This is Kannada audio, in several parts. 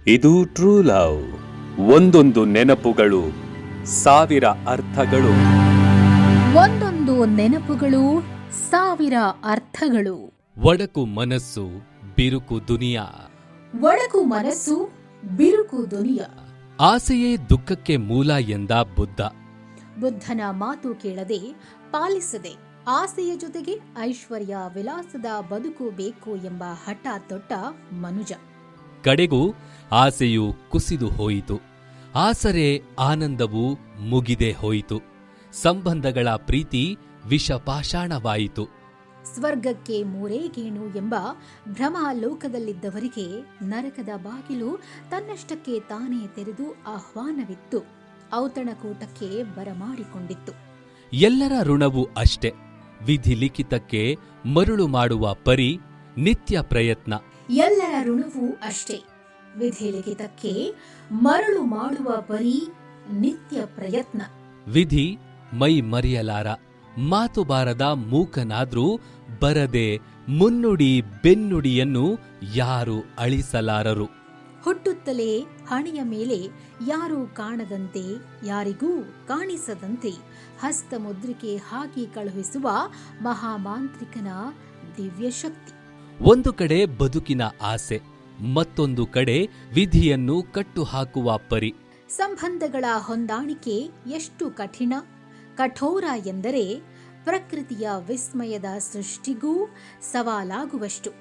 ಇದು ಟ್ರೂ ಲವ್. ಒಂದೊಂದು ನೆನಪುಗಳು ಸಾವಿರ ಅರ್ಥಗಳು. ಒಂದೊಂದು ನೆನಪುಗಳು ಸಾವಿರ ಅರ್ಥಗಳು. ಒಡಕು ಮನಸ್ಸು ಬಿರುಕು ದುನಿಯಾ. ಒಡಕು ಮನಸ್ಸು ಬಿರುಕು ದುನಿಯಾ. ಆಸೆಯೇ ದುಃಖಕ್ಕೆ ಮೂಲ ಎಂದ ಬುದ್ಧ. ಬುದ್ಧನ ಮಾತು ಕೇಳದೆ ಪಾಲಿಸದೆ ಆಸೆಯ ಜೊತೆಗೆ ಐಶ್ವರ್ಯ ವಿಲಾಸದ ಬದುಕು ಬೇಕು ಎಂಬ ಹಠ ತೊಟ್ಟ ಮನುಜ. ಕಡೆಗೂ ಆಸೆಯು ಕುಸಿದು ಹೋಯಿತು. ಆಸರೆ ಆನಂದವು ಮುಗಿದೇ ಹೋಯಿತು. ಸಂಬಂಧಗಳ ಪ್ರೀತಿ ವಿಷಪಾಷಾಣವಾಯಿತು. ಸ್ವರ್ಗಕ್ಕೆ ಮೂರೇ ಗೇಣು ಎಂಬ ಭ್ರಮ ಲೋಕದಲ್ಲಿದ್ದವರಿಗೆ ನರಕದ ಬಾಗಿಲು ತನ್ನಷ್ಟಕ್ಕೆ ತಾನೇ ತೆರೆದು ಆಹ್ವಾನವಿತ್ತು. ಔತಣಕೂಟಕ್ಕೆ ಬರಮಾಡಿಕೊಂಡಿತ್ತು. ಎಲ್ಲರ ಋಣವೂ ಅಷ್ಟೆ. ವಿಧಿ ಲಿಖಿತಕ್ಕೆ ಮರುಳು ಮಾಡುವ ಪರಿ ನಿತ್ಯ ಪ್ರಯತ್ನ. ಎಲ್ಲರ ಋಣವೂ ಅಷ್ಟೇ. ವಿಧಿ ಲಿಖಿತಕ್ಕೆ ಮರಳು ಮಾಡುವ ಪರಿ ನಿತ್ಯ ಪ್ರಯತ್ನ. ವಿಧಿ ಮೈ ಮರೆಯಲಾರ. ಮಾತು ಬಾರದ ಮೂಕನಾದ್ರೂ ಬರದೆ ಮುನ್ನುಡಿ ಬೆನ್ನುಡಿಯನ್ನು ಯಾರು ಅಳಿಸಲಾರರು. ಹುಟ್ಟುತ್ತಲೇ ಹಣೆಯ ಮೇಲೆ ಯಾರೂ ಕಾಣದಂತೆ ಯಾರಿಗೂ ಕಾಣಿಸದಂತೆ ಹಸ್ತಮುದ್ರಿಕೆ ಹಾಕಿ ಕಳುಹಿಸುವ ಮಹಾಮಾಂತ್ರಿಕನ ದಿವ್ಯ ಶಕ್ತಿ. ಒಂದು ಕಡೆ ಬದುಕಿನ ಆಸೆ, ಮತ್ತೊಂದು ಕಡೆ ವಿಧಿಯನ್ನು ಕಟ್ಟು ಹಾಕುವ ಪರಿ. ಸಂಬಂಧಗಳ ಹೊಂದಾಣಿಕೆ ಎಷ್ಟು ಕಠಿಣ ಕಠೋರ ಎಂದರೆ ಪ್ರಕೃತಿಯ ವಿಸ್ಮಯದ ಸೃಷ್ಟಿಗೂ ಸವಾಲಾಗುವಷ್ಟು.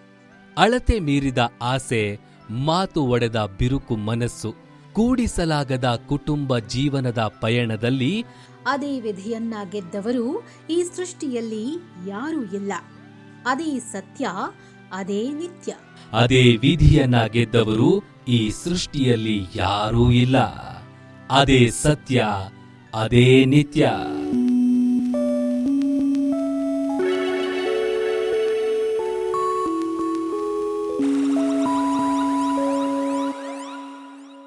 ಅಳತೆ ಮೀರಿದ ಆಸೆ, ಮಾತು ಒಡೆದ ಬಿರುಕು ಮನಸ್ಸು, ಕೂಡಿಸಲಾಗದ ಕುಟುಂಬ ಜೀವನದ ಪಯಣದಲ್ಲಿ ಅದೇ ವಿಧಿಯನ್ನ ಗೆದ್ದವರು ಈ ಸೃಷ್ಟಿಯಲ್ಲಿ ಯಾರೂ ಇಲ್ಲ. ಅದೇ ಸತ್ಯ, ಅದೇ ನಿತ್ಯ. ಅದೇ ವಿಧಿಯನ್ನ ಗೆದ್ದವರು ಈ ಸೃಷ್ಟಿಯಲ್ಲಿ ಯಾರೂ ಇಲ್ಲ. ಅದೇ ಸತ್ಯ, ಅದೇ ನಿತ್ಯ.